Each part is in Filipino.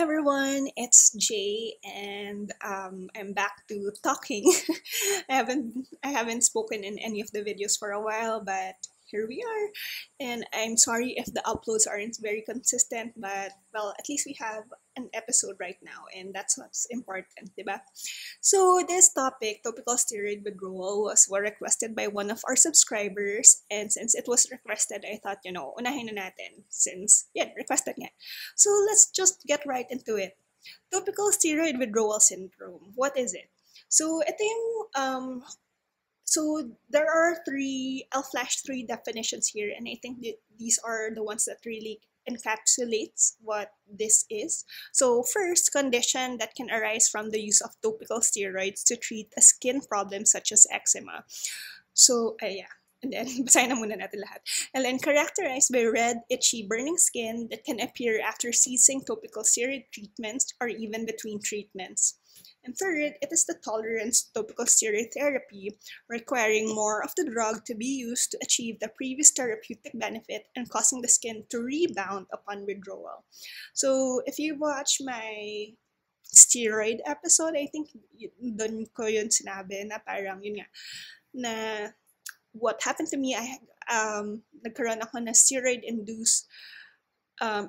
everyone, it's Jay, and I'm back to talking. I haven't spoken in any of the videos for a while, but here we are. And I'm sorry if the uploads aren't very consistent, but well, at least we have an episode right now, and that's what's important, diba? So this topic, topical steroid withdrawal, was requested by one of our subscribers, and since it was requested, I thought, unahin na natin since, requested nga. So let's just get right into it. Topical steroid withdrawal syndrome. What is it? So ito yung so there are three. I'll flash three definitions here, and I think these are the ones that really encapsulates what this is. So first, condition that can arise from the use of topical steroids to treat a skin problem such as eczema. So yeah. And then, basahin na muna natin lahat. And then, characterized by red, itchy, burning skin that can appear after ceasing topical steroid treatments or even between treatments. And third, it is the tolerance to topical steroid therapy, requiring more of the drug to be used to achieve the previous therapeutic benefit and causing the skin to rebound upon withdrawal. So, if you watch my steroid episode, I think doon ko yun sinabi na parang yun nga, na what happened to me, nagkaroon ako na steroid-induced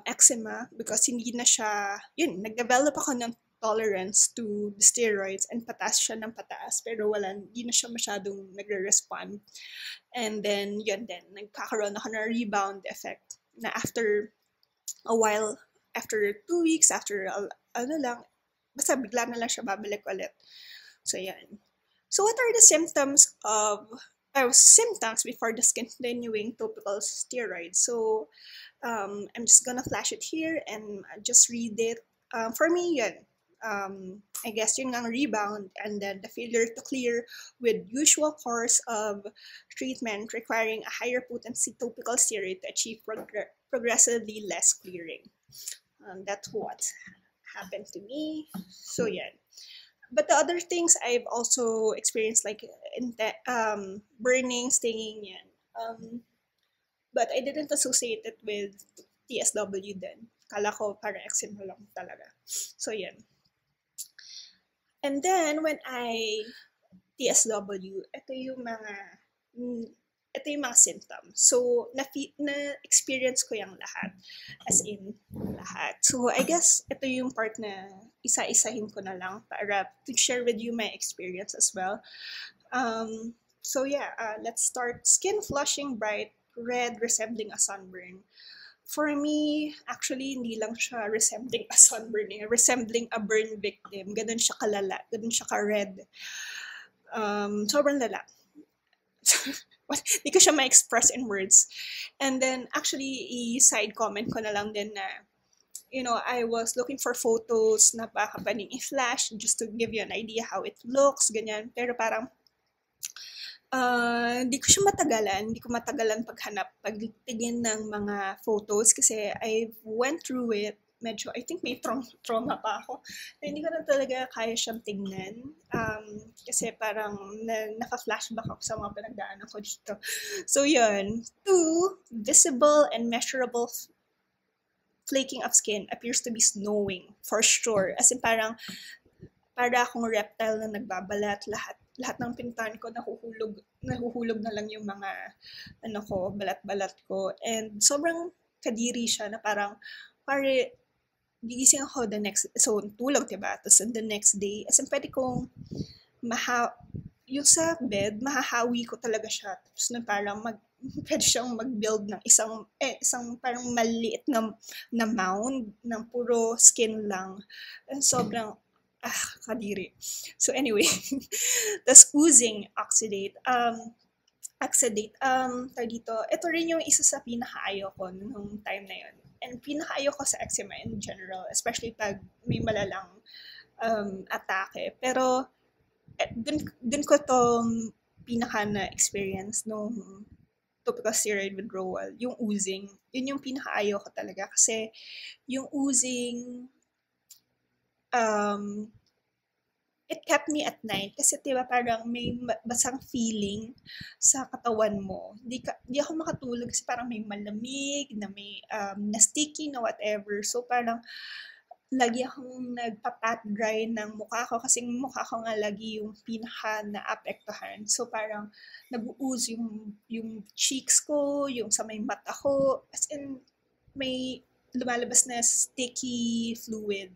eczema because hindi na siya, nag-develop ako ng tolerance to the steroids and pataas siya ng pataas pero hindi na siya masyadong nagre-respond. And then, nagkakaroon ako ng rebound effect na after a while, after 2 weeks, after basta bigla na lang siya babalik ulit. So, yan. So, what are the symptoms before discontinuing topical steroids? So, I'm just gonna flash it here and just read it. For me, I guess yung ang rebound and then the failure to clear with usual course of treatment requiring a higher potency topical steroid to achieve progressively less clearing. That's what happened to me. So, But the other things I've also experienced, like burning, stinging, but I didn't associate it with TSW then. Kala ko para eczema lang talaga. So, And then, when TSW, ito yung mga symptoms. So, na-experience ko yung lahat. As in, lahat. So, I guess, ito yung part na isa-isahin ko na lang para to share with you my experience as well. Let's start. Skin flushing bright, red, resembling a sunburn. For me, actually, hindi lang siya resembling a sunburn, resembling a burn victim. Ganun siya kalala, ganun siya ka-red. Sobrang lala. Hindi ko siya ma-express in words. And then, actually, i-side comment ko na lang din na, I was looking for photos na baka pwedeng i-flash just to give you an idea how it looks, ganyan. Pero parang, hindi ko matagalan pagtingin ng mga photos kasi I went through it. Medyo, I think may trauma pa ako. Hindi ko na talaga kaya siyang tingnan. Kasi parang naka-flashback ako sa mga pinagdaanan ko dito. So, 2, visible and measurable flaking of skin appears to be snowing, for sure. As in, para akong reptile na nagbabalat, lahat ng pintahan ko nahuhulog na lang yung mga balat-balat ko. And sobrang kadiri siya na parang gigising ako tulog, diba? Tapos the next day, as in pwede kong yung sa bed, mahahawi ko talaga siya. Tapos parang pwede siyang mag-build ng isang parang maliit na mound ng puro skin lang. And sobrang kadiri. So anyway, tas oozing oxidate. Ito rin yung isa sa pinakaayaw ko nung time na yun. And pinakaayaw ko sa eczema in general, especially pag may malalang atake. Pero dun ko tong pinaka na experience nung topical steroid withdrawal, yung oozing. Yun yung pinakaayaw ko talaga kasi yung oozing it kept me at night kasi diba parang may basang feeling sa katawan mo. Di ako makatulog kasi parang may malamig, na may na sticky na whatever. So parang lagi akong nagpa-pat dry ng mukha ko kasi yung mukha ko nga lagi yung pinaka naapektuhan. So parang nag-ooze yung cheeks ko, yung sa may mata ko, as in may lumalabas na sticky fluid.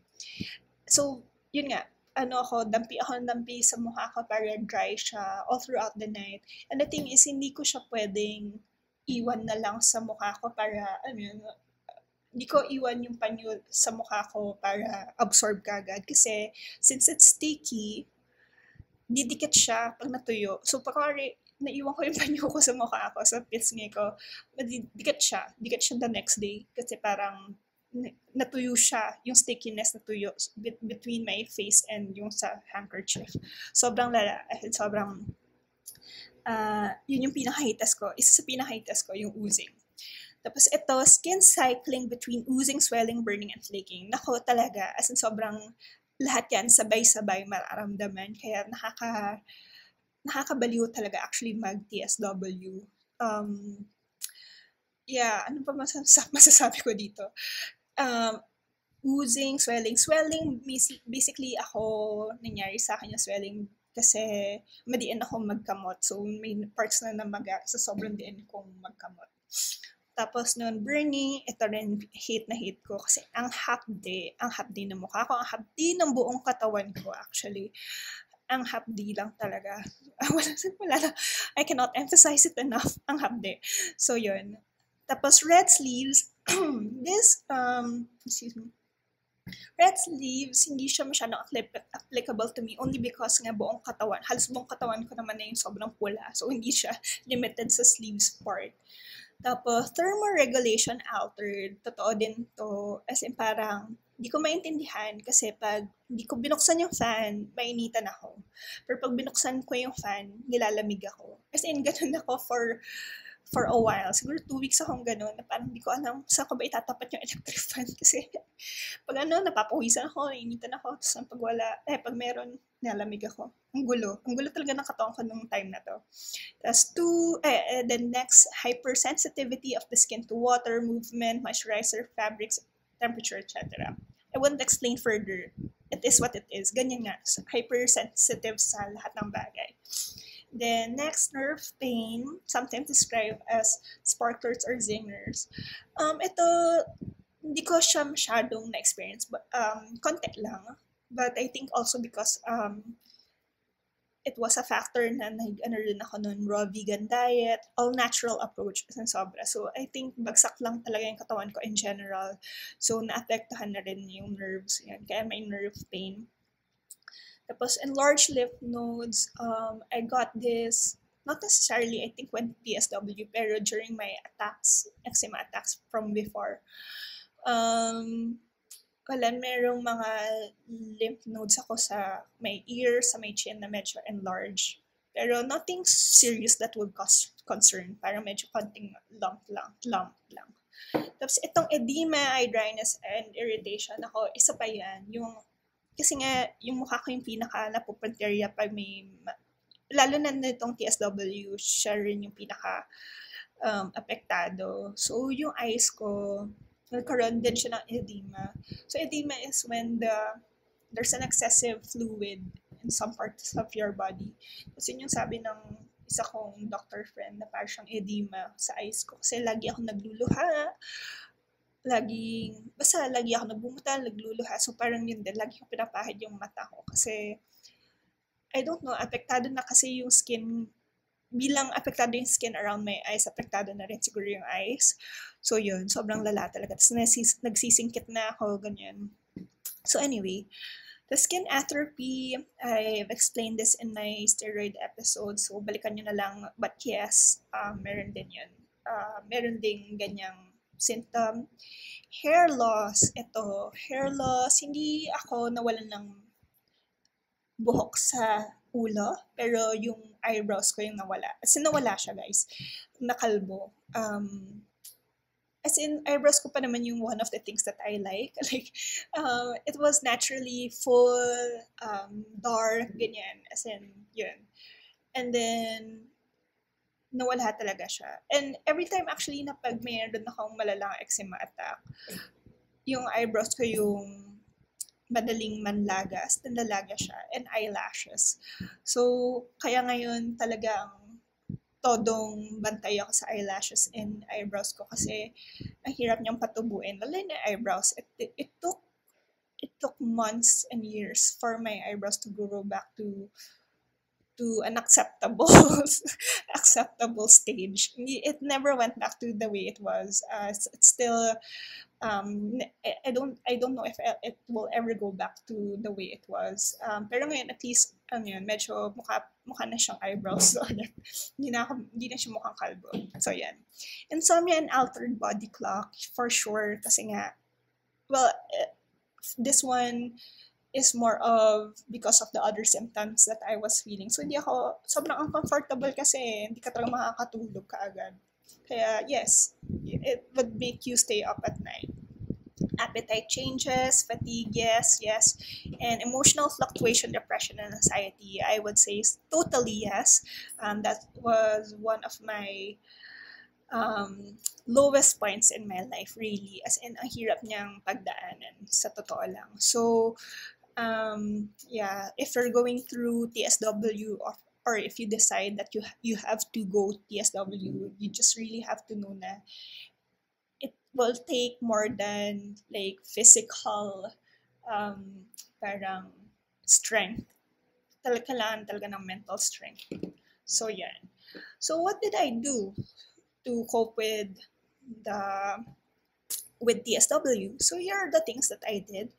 So yun nga, ako ng dampi sa mukha ko para dry siya all throughout the night. And the thing is, hindi ko siya pwedeng iwan na lang sa mukha ko para, hindi ko iwan yung panyo sa mukha ko para absorb kagad. Kasi, since it's sticky, didikit siya pag natuyo. So, pag naiwan ko yung panyo ko sa mukha ko, sa pisngi ko, dikit siya. Dikit siya the next day. Kasi parang natuyo siya, yung stickiness natuyo between my face and yung sa handkerchief. Sobrang lala. Sobrang, yun yung pinaka-hitas ko. Isa sa pinaka-hitas ko, yung oozing. Tapos ito, skin cycling between oozing, swelling, burning, and flaking. Nako talaga, as in sobrang lahat yan sabay-sabay mararamdaman. Kaya nakakabaliw talaga actually mag-TSW. Ano pa masasabi ko dito? Oozing, swelling. Swelling, basically ako, nangyari sa akin yung swelling kasi madiin ako magkamot. So, may parts na namaga sa sobrang diin kong magkamot. Tapos noon, burning, ito rin hate na hate ko kasi ang hapdi ng mukha ko, ang hapdi ng buong katawan ko actually. Ang hapdi lang talaga. Wala na. I cannot emphasize it enough, ang hapdi. So yun. Tapos red sleeves, red sleeves, hindi siya masyadong applicable to me only because nga halos buong katawan ko naman na yung sobrang pula. So hindi siya limited sa sleeves part. Tapos, thermoregulation altered. Totoo din to. As in parang, hindi ko maintindihan kasi pag hindi ko binuksan yung fan, mainitan ako. Pero pag binuksan ko yung fan, nilalamig ako. As in, ganun ako for a while. Siguro 2 weeks akong ganun na parang hindi ko alam saan ko ba itatapat yung electric fan kasi pag napapawisan ako, nainitan ako. Tapos pag meron, nilalamig ako. Ang gulo talaga ng katawan ko nung time na to. Tapos then next, hypersensitivity of the skin to water, movement, moisturizer, fabrics, temperature, etc. I won't explain further. It is what it is. Ganyan nga. Hypersensitive sa lahat ng bagay. Then next, nerve pain, sometimes described as sparklers or zingers. Ito, hindi ko siya masyadong na-experience, but konti lang. But I think also because it was a factor na rin ako nun, raw vegan diet, all natural approach kasi sobra. So I think bagsak lang talaga yung katawan ko in general. So naapektuhan na rin yung nerves. Yan. Kaya may nerve pain. Tapos enlarged lymph nodes, I got this, not necessarily I think when TSW, pero during my eczema attacks from before. Merong mga lymph nodes ako sa may ear, sa may chin na medyo enlarged. Pero nothing serious that would cause concern. Parang medyo konting lump lang. Tapos itong edema, eye dryness, and irritation ako, isa pa yan. Kasi nga, yung mukha ko yung pinaka-napupunteriya pag lalo na nitong TSW, siya rin yung pinaka-apektado. So, yung eyes ko, nagkaroon din siya ng edema. So, edema is when there's an excessive fluid in some parts of your body. Kasi yun yung sabi ng isa kong doctor friend na parang siyang edema sa eyes ko. Kasi lagi ako nagluluha, lagi ako nagbumutal, nagluluha. So parang yun din, lagi ko pinapahid yung mata ko. Kasi, I don't know, apektado na kasi yung skin, bilang apektado yung skin around my eyes, apektado na rin siguro yung eyes. So yun, sobrang lala talaga. Tapos nagsisingkit na ako, ganyan. So anyway, the skin atrophy, I've explained this in my steroid episode. So balikan nyo na lang. But yes, meron din yun. Meron ding ganyang symptom. Hair loss, hindi ako nawalan ng buhok sa ulo, pero yung eyebrows ko yung nawala. As in, nawala siya, guys. Nakalbo. As in, eyebrows ko pa naman yung one of the things that I like. Like, it was naturally full, dark, ganyan. As in, yun. And then, nawala talaga siya. And every time actually na pag mayroon akong malalang eczema attack, yung eyebrows ko yung madaling manlagas, nanlalaga siya, and eyelashes. So, kaya ngayon talagang todong bantay ako sa eyelashes and eyebrows ko kasi ang hirap niyang patubuin. Lalo na eyebrows. It took months and years for my eyebrows to grow back to an acceptable acceptable stage. It never went back to the way it was. It's still I don't know if it will ever go back to the way it was. Pero ngayon at least yun, medyo mukha na siyang eyebrows ulit. Hindi na siya mukhang kalbo. So yan. Insomnia and altered body clock for sure kasi nga well this one is more of because of the other symptoms that I was feeling. So, hindi ako, sobrang uncomfortable kasi hindi ka talaga makakatulog kaagad. Kaya, yes, it would make you stay up at night. Appetite changes, fatigue, yes, and emotional fluctuation, depression, and anxiety, I would say totally yes. That was one of my lowest points in my life, really. As in, ang hirap niyang pagdaanan, sa totoo lang. So, if you're going through TSW or if you decide that you have to go TSW, you just really have to know na it will take more than like physical parang strength. Kailangan talaga ng mental strength. So yan. So what did I do to cope with TSW? So here are the things that I did.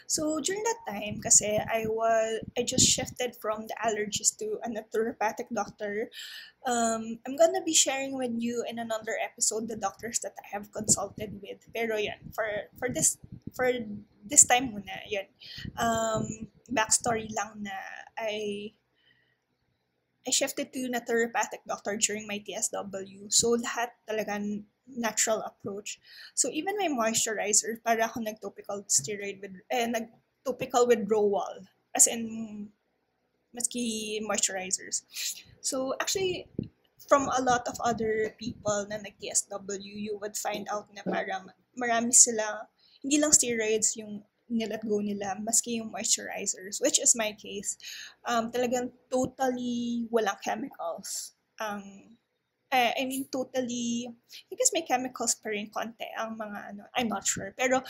So during that time, kasi I just shifted from the allergist to a naturopathic doctor. I'm gonna be sharing with you in another episode the doctors that I have consulted with. Pero yan, for this time muna, yan. Backstory lang na I shifted to naturopathic doctor during my TSW. So lahat talaga natural approach. So even my moisturizer, para ako nag-topical steroid nag-topical withdrawal, as in maski moisturizers. So actually, from a lot of other people na nag-TSW, you would find out na parang marami sila, hindi lang steroids yung nilet go nila, maski yung moisturizers, which is my case. Talagang totally walang chemicals. Totally, I guess may chemicals pa rin konti ang mga I'm not sure. Pero,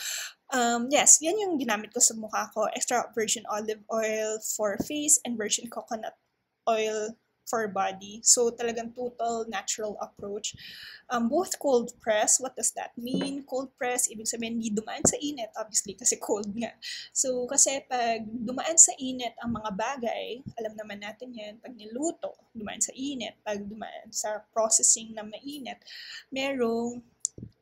yes, yan yung ginamit ko sa mukha ko. Extra virgin olive oil for face and virgin coconut oil for body. So, talagang total natural approach. Both cold press, what does that mean? Cold press, ibig sabihin, hindi dumaan sa init, obviously, kasi cold nga. So, kasi pag dumaan sa init ang mga bagay, alam naman natin yan, pag niluto, dumaan sa init, pag dumaan sa processing na mainit, merong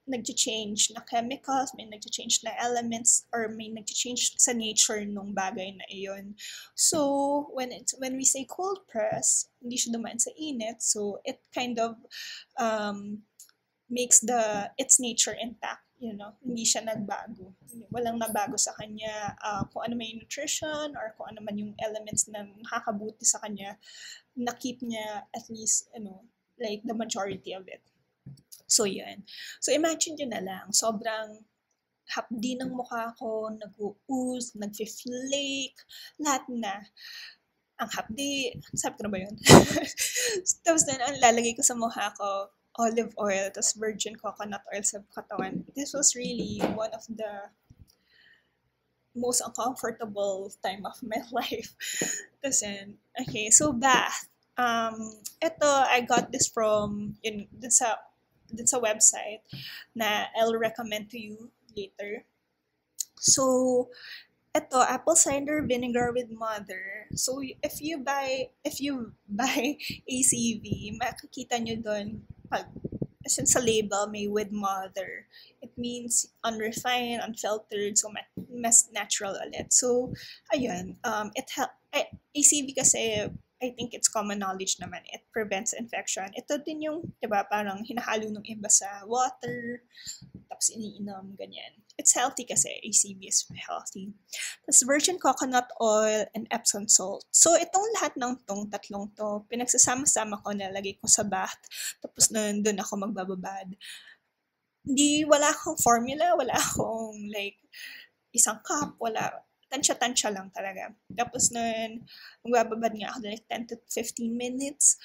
nag-change na chemicals, may nag-change na elements, or may nag-change sa nature ng bagay na iyon. So, when we say cold press, hindi siya dumaan sa init, so it kind of makes its nature intact, hindi siya nagbago. Walang nabago sa kanya, kung ano may nutrition or kung ano man yung elements na nakakabuti sa kanya, na-keep niya at least, like the majority of it. So, yan. So, imagine nyo na lang, sobrang hapdi ng mukha ko, nag-ooze, nag-flake, lahat na. Ang hapdi, sabi ko na ba yun? Tapos na, ang lalagay ko sa mukha ko, olive oil, tapos virgin coconut oil sa katawan. This was really one of the most uncomfortable time of my life. Tapos yan. Okay, so bath. Ito, I got this from, dun sa website na I'll recommend to you later. So, ito, apple cider vinegar with mother. So, if you buy ACV, makikita nyo doon, since sa label may with mother, it means unrefined, unfiltered, so mas natural ulit. So, ayun, ACV kasi, I think it's common knowledge naman. It prevents infection. Ito din yung, diba, parang hinahalo ng iba sa water, tapos iniinom, ganyan. It's healthy kasi, ACV is healthy. Tapos virgin coconut oil and Epsom salt. So, itong lahat ng tatlong to, pinagsasama-sama ko, nalagay ko sa bath, tapos doon ako magbababad. Wala akong formula, wala akong like, isang cup, wala. tansya-tansya lang talaga. Tapos nun, magbababad nga ako like 10 to 15 minutes.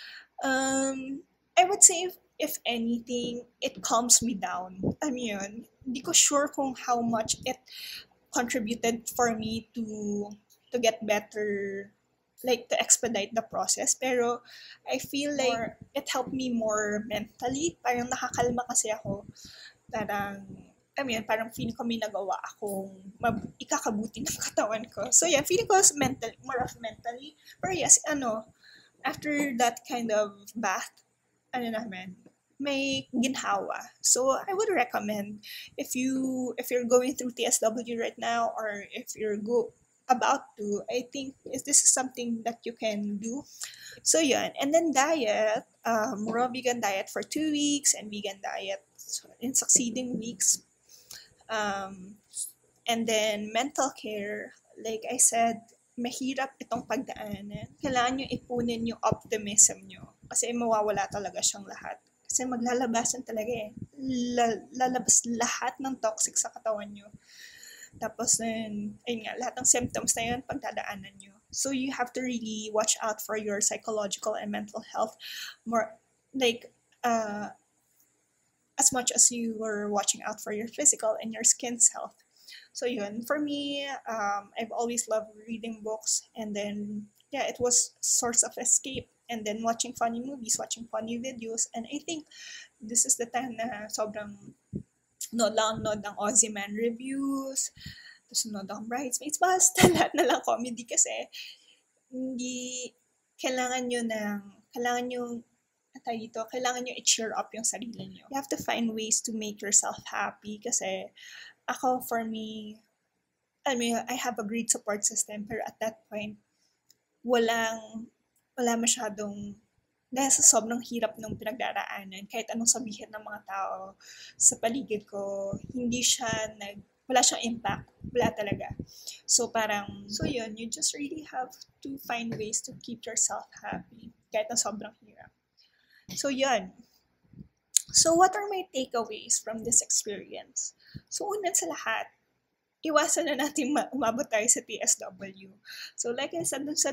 I would say if anything, it calms me down. Alam mo yun, hindi ko sure kung how much it contributed for me to get better, like to expedite the process. Pero I feel like it helped me more mentally. Parang nakakalma kasi ako. Parang, parang feeling ko may nagawa akong ikakabuti ng katawan ko. So yeah, feeling ko more of mentally. Pero yes, after that kind of bath, may ginhawa. So I would recommend if you're going through TSW right now, or if you're about to, I think this is something that you can do. So yun. And then diet, raw vegan diet for 2 weeks and vegan diet in succeeding weeks. And then mental care, like I said, mahirap itong pagdaanan. Kailangan nyo ipunin yung optimism nyo. Kasi mawawala talaga siyang lahat. Kasi maglalabasan talaga eh. Lalabas lahat ng toxic sa katawan nyo. Tapos ayun nga, lahat ng symptoms na yun, pagdadaanan nyo. So you have to really watch out for your psychological and mental health more, like, as much as you were watching out for your physical and your skin's health. So yun, for me, I've always loved reading books, and then, yeah, it was source of escape. And then watching funny movies, watching funny videos. And I think this is the time na sobrang nood ang Aussie Man reviews, tapos nood ang Bridesmaids, basta lahat na lang comedy kasi hindi, kailangan nyo i-cheer up yung sarili nyo. You have to find ways to make yourself happy kasi ako, for me, I have a great support system, pero at that point, wala masyadong, dahil sa sobrang hirap ng pinagdaraanan, kahit anong sabihin ng mga tao sa paligid ko, wala siyang impact. Wala talaga. So yun, you just really have to find ways to keep yourself happy, kahit ang sobrang hirap. So yun. So what are my takeaways from this experience? So una sa lahat, iwasan na natin umabot tayo sa TSW. So like I said dun sa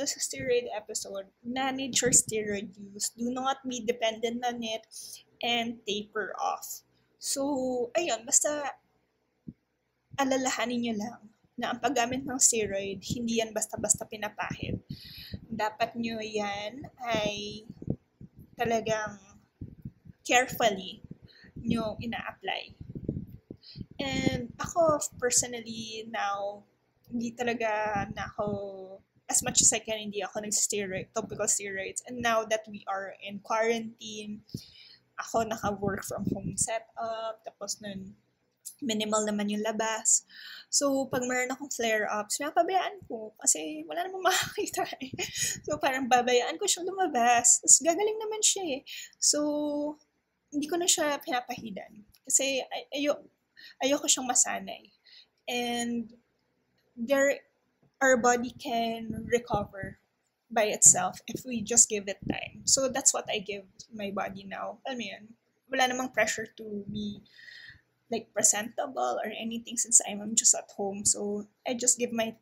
steroid episode, manage your steroid use. Do not be dependent on it and taper off. So, ayun, basta alalahanin nyo lang na ang paggamit ng steroid, hindi yan basta-basta pinapahid. Dapat nyo yan ay talagang carefully nyo ina-apply. And ako, personally, now, hindi talaga na ako, as much as I can, hindi ako topical steroids. And now that we are in quarantine, ako naka-work from home setup, tapos nun, minimal naman yung labas. So, pag meron akong flare-ups, pinapabayaan ko kasi wala namang makakita eh. So, parang babayaan ko siyang lumabas. Tapos, gagaling naman siya eh. So, hindi ko na siya pinapahidan. Kasi, ayoko siyang masanay. And our body can recover by itself if we just give it time. So that's what I give my body now. Alam mo yun, wala namang pressure to be like presentable or anything since I'm just at home. So I just give my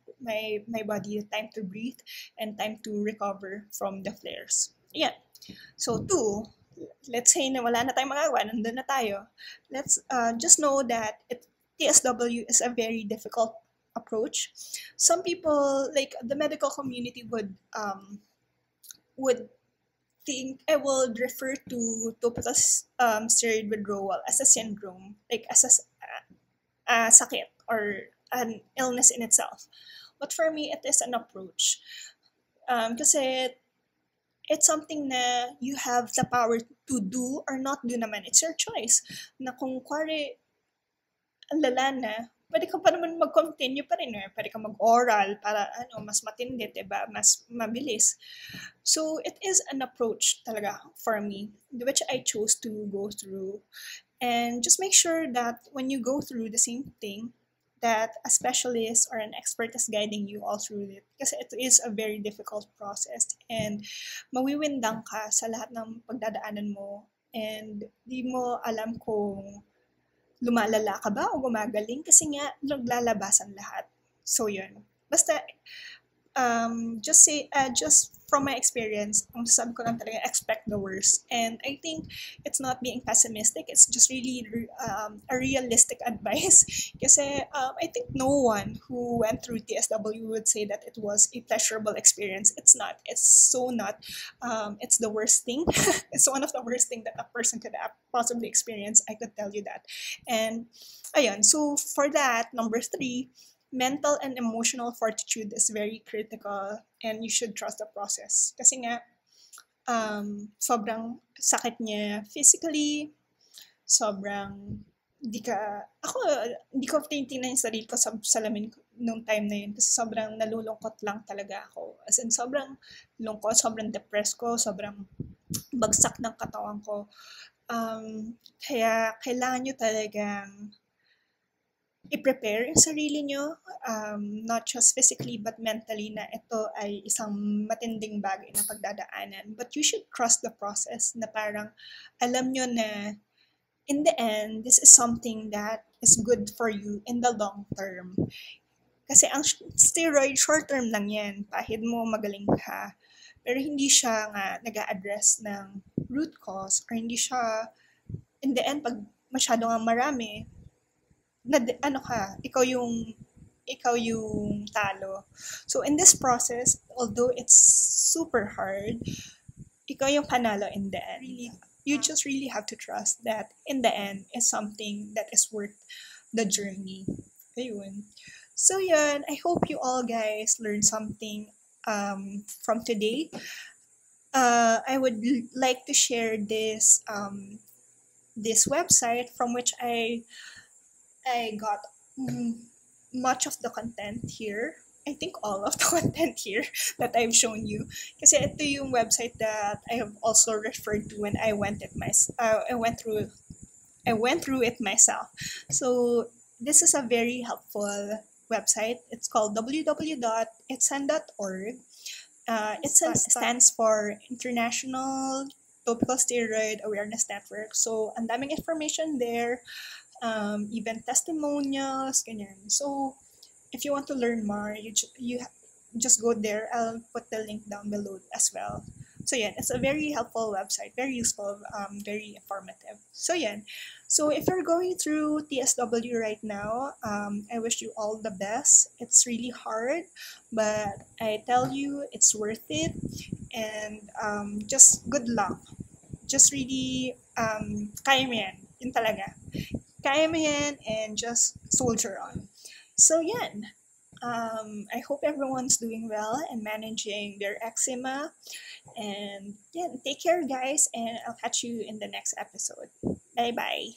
body the time to breathe and time to recover from the flares. Yeah. So 2, let's say na wala na tayong magagawa, nandun na tayo. Let's just know that TSW is a very difficult approach. Some people, like the medical community, would think I will refer to topical steroid withdrawal as a syndrome, like as a sakit or an illness in itself. But for me, it is an approach. Kasi it's something na you have the power to do or not do naman. It's your choice. Na kung kwari, ang lala na, pwede ka pa naman mag-continue pa rin. Pwede ka mag-oral para mas matindi, diba? Mas mabilis. So, it is an approach talaga for me, which I chose to go through. And just make sure that when you go through the same thing, that a specialist or an expert is guiding you all through it. Kasi it is a very difficult process. And mawiwindang ka sa lahat ng pagdadaanan mo. And di mo alam kung lumalala ka ba o gumagaling kasi nga naglalabasan lahat. So yun. Basta just from my experience, ang sabi ko lang talaga, expect the worst. And I think it's not being pessimistic, it's just really a realistic advice. Kasi I think no one who went through TSW would say that it was a pleasurable experience. It's not. It's so not. It's the worst thing. It's one of the worst thing that a person could have possibly experience. I could tell you that. And ayun, so for that, number 3, mental and emotional fortitude is very critical and you should trust the process. Kasi nga, sobrang sakit niya physically, sobrang hindi ko tinitingnan yung sarili ko sa salamin nung time na yun kasi sobrang nalulungkot lang talaga ako. As in, sobrang lungkot, sobrang depressed ko, sobrang bagsak ng katawan ko. Kaya kailangan nyo talagang i-prepare yung sarili nyo, not just physically but mentally na ito ay isang matinding bagay na pagdadaanan. But you should trust the process na parang alam nyo na in the end, this is something that is good for you in the long term. Kasi ang steroid, short term lang yan. Pahid mo, magaling ka. Pero hindi siya nga nag-a-address ng root cause or hindi siya, in the end, pag masyado nga marami, ikaw yung talo. So in this process, although it's super hard, ikaw yung panalo in the end. You just really have to trust that in the end is something that is worth the journey. Ayun. So yun, I hope you all guys learned something from today. I would like to share this website from which I got much of the content here. I think all of the content here that I've shown you. Kasi ito yung website that I have also referred to when I went through it myself. So this is a very helpful website. It's called www.itsen.org. Itsen stands for International Topical Steroid Awareness Network. So ang daming information there. Even testimonials, ganyan. So, if you want to learn more, you just go there. I'll put the link down below as well. So, yeah, it's a very helpful website, very useful, very informative. So, yeah. So, if you're going through TSW right now, I wish you all the best. It's really hard, but I tell you, it's worth it. And just good luck. Just really, kaya mo yan. Yun talaga. Kaya mo yan and just soldier on. So yan, I hope everyone's doing well and managing their eczema. And yeah, take care guys and I'll catch you in the next episode. Bye-bye.